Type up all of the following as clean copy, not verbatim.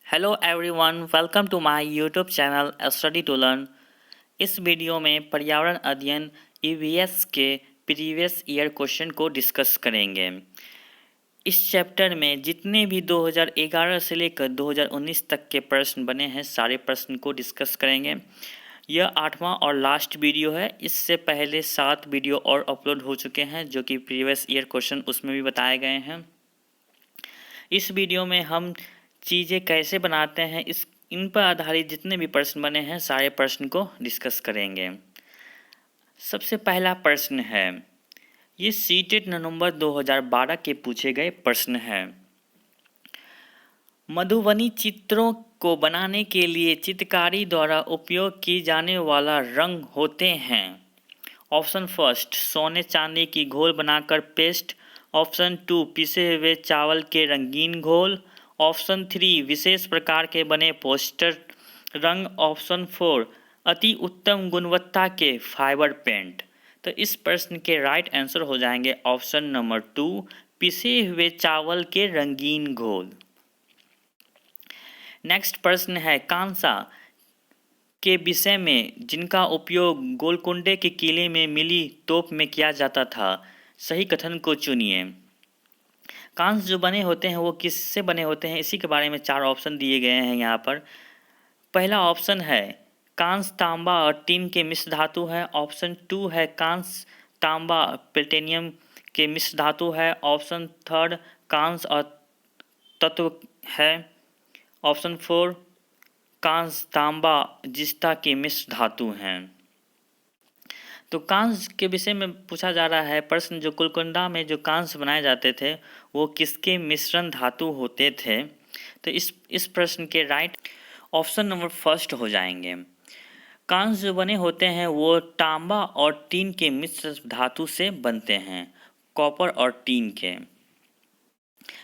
Hello everyone, welcome to my YouTube channel study to learn. इस video में पर्यावरण अध्ययन ईवीएस के प्रीवियस ईयर क्वेश्चन को डिस्कस करेंगे। इस चैप्टर में जितने भी 2011 से लेकर 2019 तक के प्रश्न बने हैं, सारे प्रश्न को डिस्कस करेंगे। यह 8वां और लास्ट वीडियो है। इससे पहले 7 वीडियो और अपलोड हो चुके हैं, जो कि प्रीवियस ईयर क्वेश्चन उसमें भी बताए गए हैं। इस वीडियो में हम चीज़ें कैसे बनाते हैं, इन पर आधारित जितने भी प्रश्न बने हैं, सारे प्रश्न को डिस्कस करेंगे। सबसे पहला प्रश्न है, ये सीटेट नवंबर 2012 के पूछे गए प्रश्न है। मधुबनी चित्रों को बनाने के लिए चित्रकारी द्वारा उपयोग की जाने वाला रंग होते हैं। ऑप्शन फर्स्ट, सोने चांदी की घोल बनाकर पेस्ट। ऑप्शन 2, पिसे हुए चावल के रंगीन घोल। ऑप्शन 3, विशेष प्रकार के बने पोस्टर रंग। ऑप्शन 4, अति उत्तम गुणवत्ता के फाइबर पेंट। तो इस प्रश्न के राइट आंसर हो जाएंगे ऑप्शन नंबर 2, पिसे हुए चावल के रंगीन घोल। नेक्स्ट प्रश्न है, कांसा के विषय में जिनका उपयोग गोलकुंडे के किले में मिली तोप में किया जाता था। सही कथन को चुनिए। कांस जो बने होते हैं वो किससे बने होते हैं, इसी के बारे में 4 ऑप्शन दिए गए हैं यहाँ पर। पहला ऑप्शन है कांस, तांबा और टीन के मिश्र धातु है। ऑप्शन 2 है कांस, तांबा, प्लेटिनियम के मिश्र धातु है। ऑप्शन 3 कांस और तत्व है। ऑप्शन 4 कांस, तांबा, जिस्ता के मिश्र धातु हैं। तो कांस के विषय में पूछा जा रहा है प्रश्न, जो गोलकुंडा में जो कांस बनाए जाते थे वो किसके मिश्रण धातु होते थे। तो इस प्रश्न के राइट ऑप्शन नंबर फर्स्ट हो जाएंगे। कांस जो बने होते हैं वो तांबा और टीन के मिश्र धातु से बनते हैं, कॉपर और टीन के।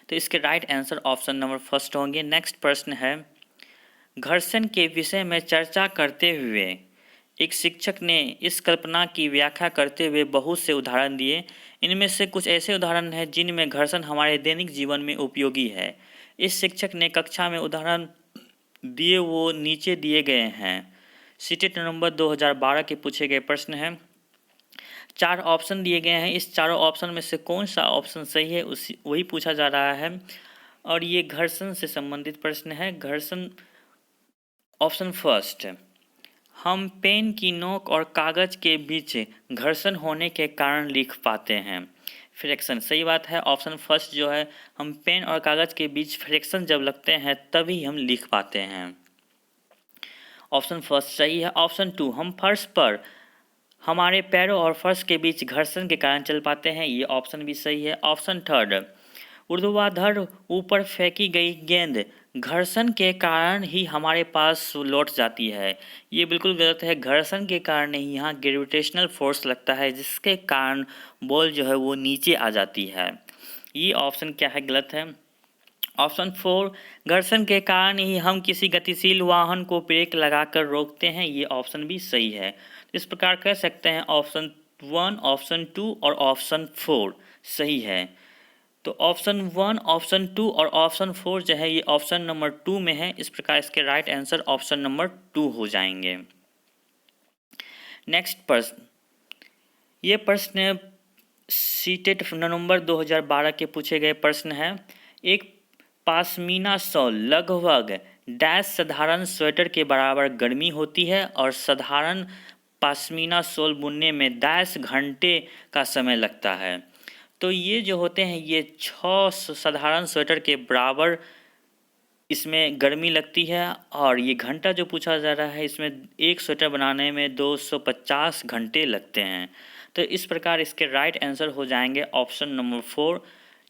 तो इसके right answer option number first होंगे। नेक्स्ट प्रश्न है, घर्षण के विषय में चर्चा करते हुए एक शिक्षक ने इस कल्पना की व्याख्या करते हुए बहुत से उदाहरण दिए। इनमें से कुछ ऐसे उदाहरण हैं जिनमें घर्षण हमारे दैनिक जीवन में उपयोगी है। इस शिक्षक ने कक्षा में उदाहरण दिए वो नीचे दिए गए हैं। सीटेट नवंबर 2012 के पूछे गए प्रश्न हैं। 4 ऑप्शन दिए गए हैं। इस चारों ऑप्शन में से कौन सा ऑप्शन सही है वही पूछा जा रहा है, और ये घर्षण से संबंधित प्रश्न है। घर्षण ऑप्शन फर्स्ट, हम पेन की नोक और कागज के बीच घर्षण होने के कारण लिख पाते हैं। फ्रिक्शन, सही बात है। ऑप्शन फर्स्ट जो है, हम पेन और कागज के बीच फ्रिक्शन जब लगते हैं तभी हम लिख पाते हैं। ऑप्शन फर्स्ट सही है। ऑप्शन 2, हम फर्श पर हमारे पैरों और फर्श के बीच घर्षण के कारण चल पाते हैं। ये ऑप्शन भी सही है। ऑप्शन थर्ड, ऊर्ध्वाधर ऊपर फेंकी गई गेंद घर्षण के कारण ही हमारे पास लौट जाती है। ये बिल्कुल गलत है। घर्षण के कारण नहीं, यहाँ ग्रेविटेशनल फोर्स लगता है जिसके कारण बॉल जो है वो नीचे आ जाती है। ये ऑप्शन क्या है, गलत है। ऑप्शन 4, घर्षण के कारण ही हम किसी गतिशील वाहन को ब्रेक लगाकर रोकते हैं। ये ऑप्शन भी सही है। इस प्रकार कह सकते हैं ऑप्शन 1, ऑप्शन 2 और ऑप्शन 4 सही है। तो ऑप्शन 1, ऑप्शन 2 और ऑप्शन 4 जो है ये ऑप्शन नंबर 2 में है। इस प्रकार इसके राइट आंसर ऑप्शन नंबर 2 हो जाएंगे। नेक्स्ट प्रश्न, ये प्रश्न सीटेट नवंबर 2012 के पूछे गए प्रश्न है। एक पाशमीना शॉल लगभग डैश साधारण स्वेटर के बराबर गर्मी होती है और साधारण पाशमीना शॉल बुनने में डैश घंटे का समय लगता है। तो ये जो होते हैं ये 6 साधारण स्वेटर के बराबर इसमें गर्मी लगती है, और ये घंटा जो पूछा जा रहा है इसमें एक स्वेटर बनाने में 250 घंटे लगते हैं। तो इस प्रकार इसके राइट आंसर हो जाएंगे ऑप्शन नंबर 4,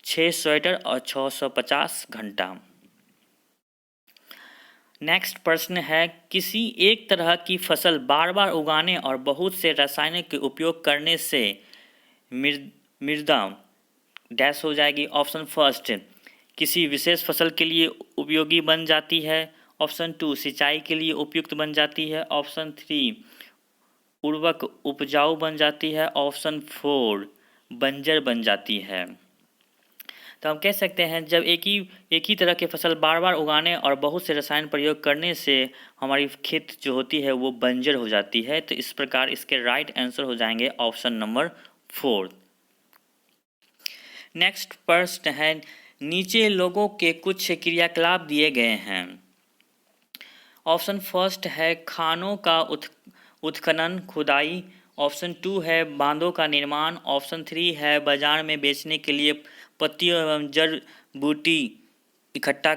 6 स्वेटर और 650 घंटा। नेक्स्ट प्रश्न है, किसी एक तरह की फसल बार बार उगाने और बहुत से रासायनिक के उपयोग करने से मृदा डैश हो जाएगी। ऑप्शन फर्स्ट, किसी विशेष फसल के लिए उपयोगी बन जाती है। ऑप्शन 2, सिंचाई के लिए उपयुक्त बन जाती है। ऑप्शन 3, उर्वरक उपजाऊ बन जाती है। ऑप्शन 4, बंजर बन जाती है। तो हम कह सकते हैं जब एक ही तरह की फसल बार बार उगाने और बहुत से रसायन प्रयोग करने से हमारी खेत जो होती है वो बंजर हो जाती है। तो इस प्रकार इसके राइट आंसर हो जाएंगे ऑप्शन नंबर 4। नेक्स्ट प्रश्न है, नीचे लोगों के कुछ क्रियाकलाप दिए गए हैं। ऑप्शन फर्स्ट है खानों का उत्खनन खुदाई। ऑप्शन 2 है बांधों का निर्माण। ऑप्शन 3 है बाजार में बेचने के लिए पत्तियों एवं जड़ी बूटी इकट्ठा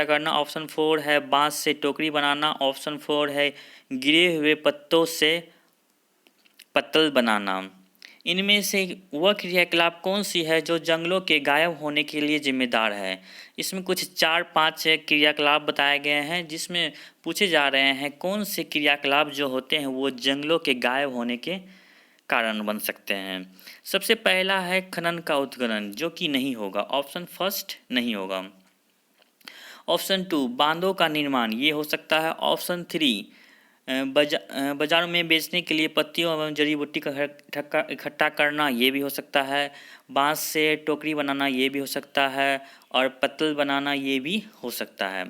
करना। ऑप्शन 4 है बांस से टोकरी बनाना। ऑप्शन 4 है गिरे हुए पत्तों से पत्तल बनाना। इनमें से वह क्रियाकलाप कौन सी है जो जंगलों के गायब होने के लिए जिम्मेदार है? इसमें कुछ 4-5 क्रियाकलाप बताए गए हैं जिसमें पूछे जा रहे हैं कौन से क्रियाकलाप जो होते हैं वो जंगलों के गायब होने के कारण बन सकते हैं। सबसे पहला है खनन का उत्खनन, जो कि नहीं होगा, ऑप्शन फर्स्ट नहीं होगा। ऑप्शन 2 बांधों का निर्माण, ये हो सकता है। ऑप्शन 3 बाजार में बेचने के लिए पत्तियों एवं जड़ी बूटी का इकट्ठा करना, ये भी हो सकता है। बांस से टोकरी बनाना, ये भी हो सकता है। और पत्तल बनाना, ये भी हो सकता है।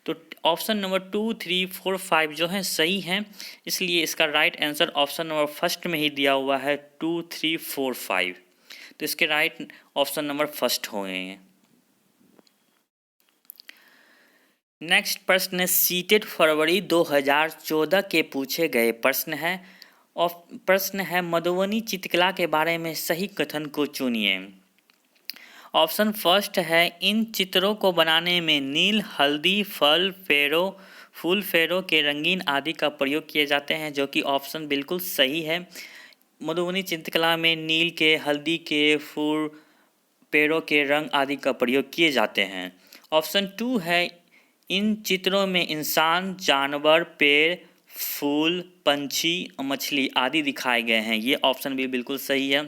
तो ऑप्शन नंबर 2, 3, 4, 5 जो है सही हैं, इसलिए इसका right answer option number first में ही दिया हुआ है 2, 3, 4, 5। तो इसके राइट ऑप्शन नंबर फर्स्ट होंगे। नेक्स्ट प्रश्न है सीटेड फरवरी 2014 के पूछे गए प्रश्न है। और प्रश्न है मधुबनी चित्रकला के बारे में सही कथन को चुनिए। ऑप्शन फर्स्ट है इन चित्रों को बनाने में नील, हल्दी, फूल फेरों के रंगीन आदि का प्रयोग किए जाते हैं, जो कि ऑप्शन बिल्कुल सही है। मधुबनी चित्रकला में नील के, हल्दी के, फूल पेड़ों के रंग आदि का प्रयोग किए जाते हैं। ऑप्शन 2 है इन चित्रों में इंसान, जानवर, पेड़, फूल, पंछी, मछली आदि दिखाए गए हैं, ये ऑप्शन भी बिल्कुल सही है।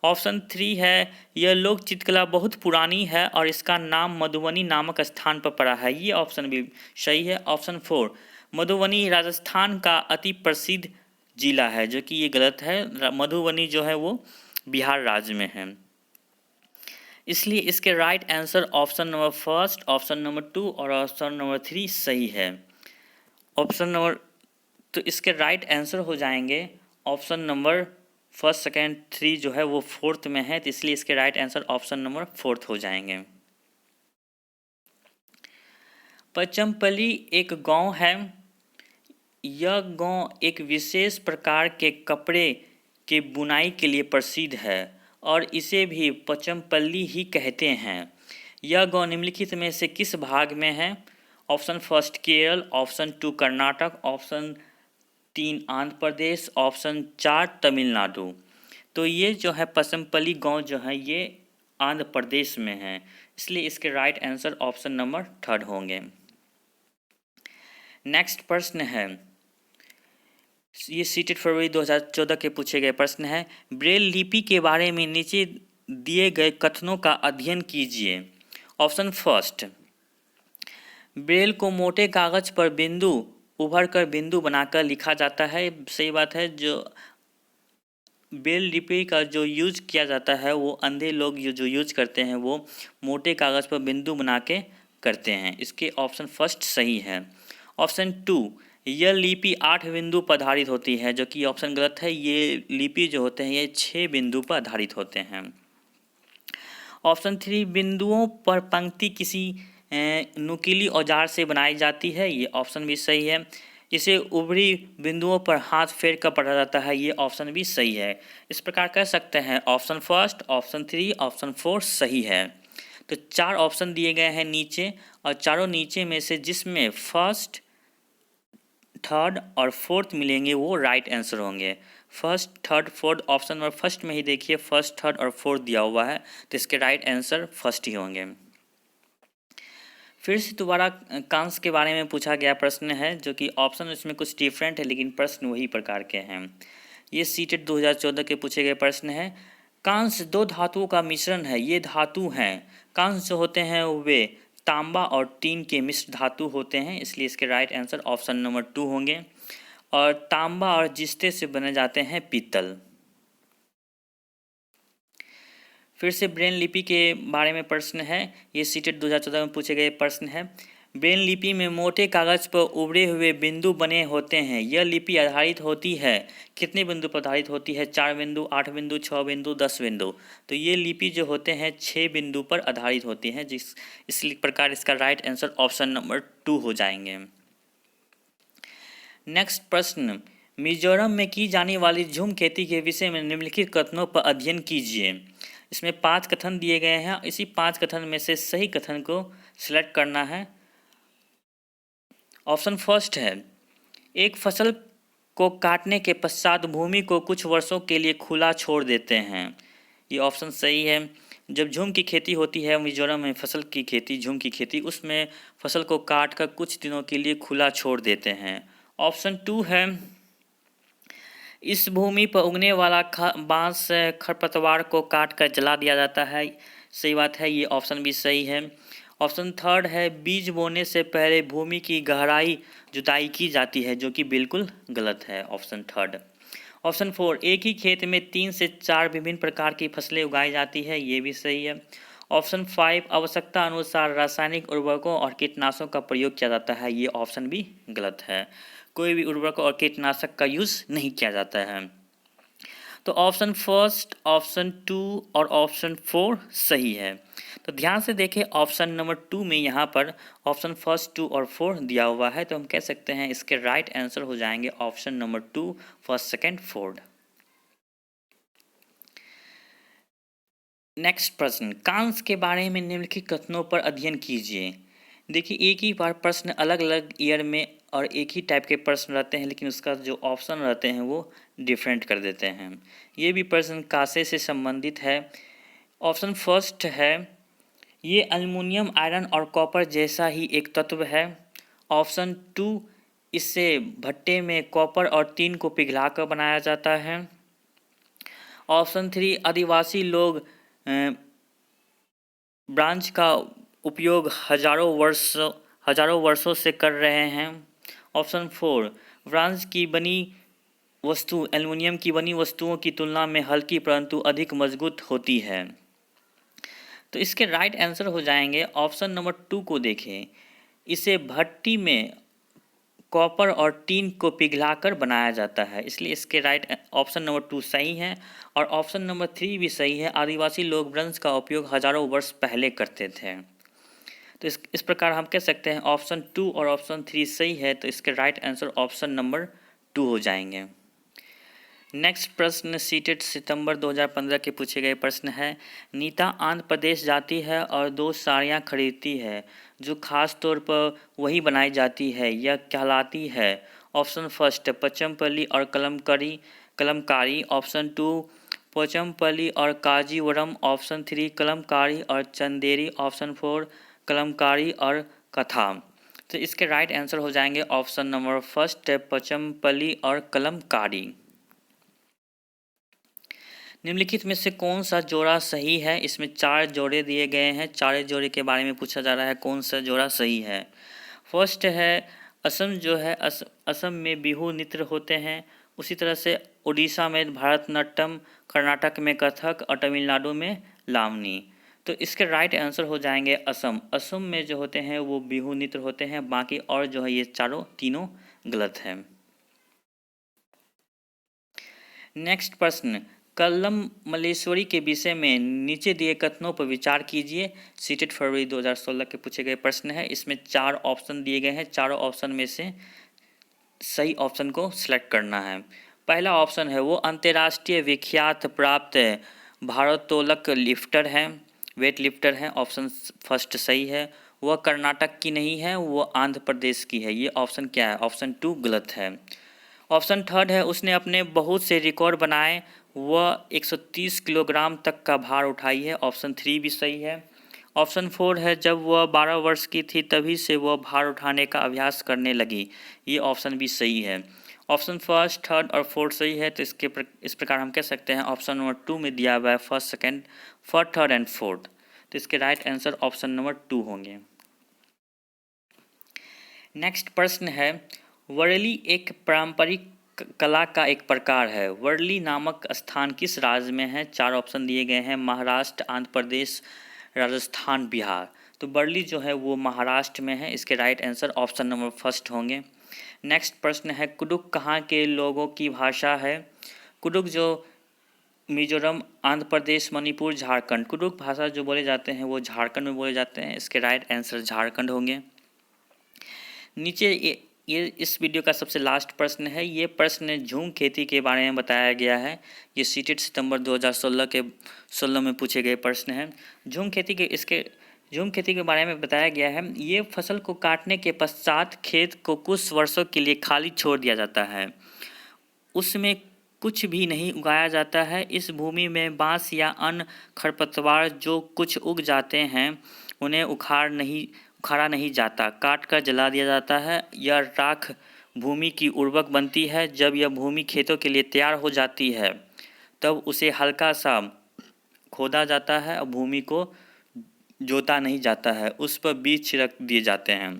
ऑप्शन 3 है यह लोक चित्रकला बहुत पुरानी है और इसका नाम मधुबनी नामक स्थान पर पड़ा है, ये ऑप्शन भी सही है। ऑप्शन 4 मधुबनी राजस्थान का अति प्रसिद्ध जिला है, जो कि ये गलत है। मधुबनी जो है वो बिहार राज्य में है, इसलिए इसके right answer option number first, option number 2 और ऑप्शन नंबर 3 सही है। तो इसके राइट आंसर हो जाएंगे ऑप्शन नंबर फर्स्ट, सेकेंड, 3 जो है वो फोर्थ में है, तो इसलिए इसके राइट आंसर ऑप्शन नंबर 4 हो जाएंगे। पचमपल्ली एक गांव है। यह गांव एक विशेष प्रकार के कपड़े के बुनाई के लिए प्रसिद्ध है और इसे भी पचमपल्ली ही कहते हैं। यह गांव निम्नलिखित में से किस भाग में है? Option first Kerala, option 2 Karnataka, option 3 Andhra Pradesh, option 4 Tamil Nadu. तो ये जो है पचमपल्ली गांव जो है ये आंध्र प्रदेश में है, इसलिए इसके राइट आंसर ऑप्शन नंबर 3 होंगे। नेक्स्ट प्रश्न है, ये सीटेड फरवरी 2014 के पूछे गए प्रश्न है। ब्रेल लिपि के बारे में नीचे दिए गए कथनों का अध्ययन कीजिए। ऑप्शन फर्स्ट, ब्रेल को मोटे कागज पर बिंदु उभर कर बिंदु बनाकर लिखा जाता है, सही बात है। जो ब्रेल लिपि का जो यूज किया जाता है वो अंधे लोग जो यूज करते हैं वो मोटे कागज पर बिंदु बना के करते हैं, इसके ऑप्शन फर्स्ट सही है। ऑप्शन 2 यह लिपि 8 बिंदु पर आधारित होती है, जो कि ऑप्शन गलत है। ये लिपि जो होते हैं ये 6 बिंदु पर आधारित होते हैं। ऑप्शन 3 बिंदुओं पर पंक्ति किसी नुकीली औजार से बनाई जाती है, ये ऑप्शन भी सही है। इसे उभरी बिंदुओं पर हाथ फेर कर पढ़ा जाता है, ये ऑप्शन भी सही है। इस प्रकार कह सकते हैं ऑप्शन फर्स्ट, ऑप्शन 3, ऑप्शन 4 सही है। तो 4 ऑप्शन दिए गए हैं नीचे, और चारों नीचे में से जिसमें फर्स्ट, थर्ड और फोर्थ मिलेंगे वो राइट आंसर होंगे। First, third, fourth option number first में ही देखिए फर्स्ट, थर्ड और फोर्थ दिया हुआ है, तो इसके राइट आंसर फर्स्ट ही होंगे। फिर से दोबारा कांस के बारे में पूछा गया प्रश्न है, जो कि ऑप्शन इसमें कुछ डिफरेंट है लेकिन प्रश्न वही प्रकार के हैं। ये सीटेड 2014 के पूछे गए प्रश्न है। कांस 2 धातुओं का मिश्रण है, ये धातु हैं। कांस जो होते हैं वे तांबा और टीन के मिश्र धातु होते हैं, इसलिए इसके राइट आंसर ऑप्शन नंबर 2 होंगे। और तांबा और जिस्ते से बने जाते हैं पीतल। फिर से ब्रेन लिपि के बारे में प्रश्न है। ये सीटेट 2014 में पूछे गए प्रश्न है। ब्रेन लिपि में मोटे कागज पर उभरे हुए बिंदु बने होते हैं। यह लिपि आधारित होती है, कितने बिंदु पर आधारित होती है? 4 बिंदु, 8 बिंदु, 6 बिंदु, 10 बिंदु। तो ये लिपि जो होते हैं 6 बिंदु पर आधारित होती हैं, इस प्रकार इसका राइट आंसर ऑप्शन नंबर 2 हो जाएंगे। नेक्स्ट प्रश्न, मिजोरम में की जाने वाली झूम खेती के विषय में निम्नलिखित कथनों पर अध्ययन कीजिए। इसमें 5 कथन दिए गए हैं। इसी 5 कथन में से सही कथन को सिलेक्ट करना है। ऑप्शन फर्स्ट है, एक फसल को काटने के पश्चात भूमि को कुछ वर्षों के लिए खुला छोड़ देते हैं। ये ऑप्शन सही है। जब झूम की खेती होती है मिजोरम में, फसल की खेती, झूम की खेती, उसमें फसल को काट कर कुछ दिनों के लिए खुला छोड़ देते हैं। ऑप्शन 2 है, इस भूमि पर उगने वाला बांस खरपतवार को काट कर जला दिया जाता है। सही बात है, ये ऑप्शन भी सही है। ऑप्शन थर्ड है, बीज बोने से पहले भूमि की गहराई जुताई की जाती है, जो कि बिल्कुल गलत है, ऑप्शन थर्ड। ऑप्शन 4, एक ही खेत में 3 से 4 विभिन्न प्रकार की फसलें उगाई जाती है, ये भी सही है। ऑप्शन 5, आवश्यकता अनुसार रासायनिक उर्वरकों और कीटनाशकों का प्रयोग किया जाता है, ये ऑप्शन भी गलत है। कोई भी उर्वरक और कीटनाशक का यूज़ नहीं किया जाता है। तो ऑप्शन फर्स्ट, ऑप्शन 2 और ऑप्शन 4 सही है। तो ध्यान से देखें, ऑप्शन नंबर 2 में यहाँ पर ऑप्शन फर्स्ट, 2 और 4 दिया हुआ है, तो हम कह सकते हैं इसके राइट आंसर हो जाएंगे option number 2, first, second, fourth. Next प्रश्न, कांस के बारे में निम्नलिखित कथनों पर अध्ययन कीजिए। देखिए, एक ही बार प्रश्न अलग अलग ईयर में और एक ही टाइप के प्रश्न रहते हैं, लेकिन उसका जो ऑप्शन रहते हैं वो डिफरेंट कर देते हैं। ये भी प्रश्न कांसे से संबंधित है। ऑप्शन फर्स्ट है, ये अल्युमिनियम, आयरन और कॉपर जैसा ही एक तत्व है। ऑप्शन 2, इससे भट्टे में कॉपर और टीन को पिघलाकर बनाया जाता है। ऑप्शन 3, आदिवासी लोग ब्रांच का उपयोग हजारों वर्षों से कर रहे हैं। ऑप्शन 4, ब्रांच की बनी वस्तु एल्युमिनियम की बनी वस्तुओं की तुलना में हल्की परंतु अधिक मजबूत होती है। तो इसके राइट आंसर हो जाएंगे ऑप्शन नंबर 2 को देखें, इसे भट्टी में कॉपर और टीन को पिघलाकर बनाया जाता है, इसलिए इसके राइट ऑप्शन नंबर 2 सही है। और ऑप्शन नंबर 3 भी सही है, आदिवासी लोग ब्रंश का उपयोग हजारों वर्ष पहले करते थे। तो इस प्रकार हम कह सकते हैं ऑप्शन 2 और ऑप्शन 3 सही है, तो इसके राइट आंसर ऑप्शन नंबर 2 हो जाएंगे। नेक्स्ट प्रश्न सीटेट सितंबर 2015 के पूछे गए प्रश्न है। नीता आंध्र प्रदेश जाती है और 2 साड़ियाँ खरीदती है जो खास तौर पर वही बनाई जाती है, यह कहलाती है। ऑप्शन फर्स्ट, पचमपल्ली और कलमकारी। ऑप्शन 2, पोचमपल्ली और काजीवरम। ऑप्शन 3, कलमकारी और चंदेरी। ऑप्शन 4, कलमकारी और कथा। तो इसके राइट आंसर हो जाएंगे ऑप्शन नंबर फर्स्ट, पचमपल्ली और कलमकारी। निम्नलिखित में से कौन सा जोड़ा सही है? इसमें 4 जोड़े दिए गए हैं, 4 जोड़े के बारे में पूछा जा रहा है, कौन सा जोड़ा सही है। फर्स्ट है, असम जो है असम में बिहू नृत्य होते हैं। उसी तरह से उड़ीसा में भरतनाट्यम, कर्नाटक में कथक और तमिलनाडु में लावनी। तो इसके राइट आंसर हो जाएंगे असम। असम में जो होते हैं वो बिहू नृत्य होते हैं, बाकी और जो है ये तीनों गलत है। नेक्स्ट प्रश्न, कल्लम मल्लेश्वरी के विषय में नीचे दिए कथनों पर विचार कीजिए। सीटेट फरवरी 2016 के पूछे गए प्रश्न है। इसमें 4 ऑप्शन दिए गए हैं, चारों ऑप्शन में से सही ऑप्शन को सिलेक्ट करना है। पहला ऑप्शन है, वो अंतर्राष्ट्रीय विख्यात प्राप्त भारोत्तोलक लिफ्टर हैं, वेट लिफ्टर हैं। ऑप्शन फर्स्ट सही है। वह कर्नाटक की नहीं है, वो आंध्र प्रदेश की है। ये ऑप्शन क्या है? ऑप्शन 2 गलत है। ऑप्शन थर्ड है, उसने अपने बहुत से रिकॉर्ड बनाए, वह 130 किलोग्राम तक का भार उठाई है। ऑप्शन 3 भी सही है। ऑप्शन 4 है, जब वह 12 वर्ष की थी तभी से वह भार उठाने का अभ्यास करने लगी। ये ऑप्शन भी सही है। ऑप्शन फर्स्ट, थर्ड और फोर्थ सही है, तो इस प्रकार हम कह सकते हैं ऑप्शन नंबर 2 में दिया हुआ है first, second, third and fourth. तो इसके राइट आंसर ऑप्शन नंबर 2 होंगे। नेक्स्ट प्रश्न है, वरली एक पारंपरिक कला का एक प्रकार है। वर्ली नामक स्थान किस राज्य में है? 4 ऑप्शन दिए गए हैं, महाराष्ट्र, आंध्र प्रदेश, राजस्थान, बिहार। तो वर्ली जो है वो महाराष्ट्र में है। इसके right answer option number first होंगे। नेक्स्ट प्रश्न है, कुडुक कहाँ के लोगों की भाषा है? कुडुक जो मिजोरम, आंध्र प्रदेश, मणिपुर, झारखंड, कुडुक भाषा जो बोले जाते हैं वो झारखंड में बोले जाते हैं। इसके राइट आंसर झारखंड होंगे। नीचे ये इस वीडियो का सबसे लास्ट प्रश्न है। ये प्रश्न झूम खेती के बारे में बताया गया है। ये सीटेड सितंबर 2016 में पूछे गए प्रश्न हैं। झूम खेती के बारे में बताया गया है। ये फसल को काटने के पश्चात खेत को कुछ वर्षों के लिए खाली छोड़ दिया जाता है। उसमें कुछ भी नहीं उगाया जाता है। इस भूमि में बांस या अन्य खरपतवार जो कुछ उग जाते हैं उन्हें उखाड़ा नहीं जाता, काट कर जला दिया जाता है। यह राख भूमि की उर्वरक बनती है। जब यह भूमि खेतों के लिए तैयार हो जाती है तब उसे हल्का सा खोदा जाता है और भूमि को जोता नहीं जाता है, उस पर बीज छिड़क दिए जाते हैं।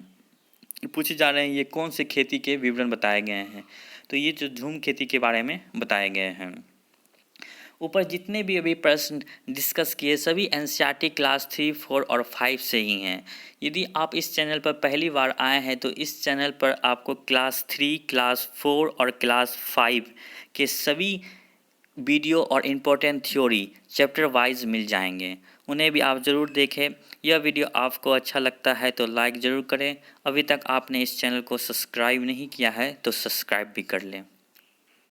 पूछे जा रहे हैं ये कौन से खेती के विवरण बताए गए हैं? तो ये जो झूम खेती के बारे में बताए गए हैं। ऊपर जितने भी अभी प्रश्न डिस्कस किए सभी एनसीईआरटी क्लास 3, 4 और 5 से ही हैं। यदि आप इस चैनल पर पहली बार आए हैं तो इस चैनल पर आपको क्लास 3, क्लास 4 और क्लास 5 के सभी वीडियो और इम्पोर्टेंट थ्योरी चैप्टर वाइज मिल जाएंगे। उन्हें भी आप ज़रूर देखें। यह वीडियो आपको अच्छा लगता है तो लाइक ज़रूर करें। अभी तक आपने इस चैनल को सब्सक्राइब नहीं किया है तो सब्सक्राइब भी कर लें।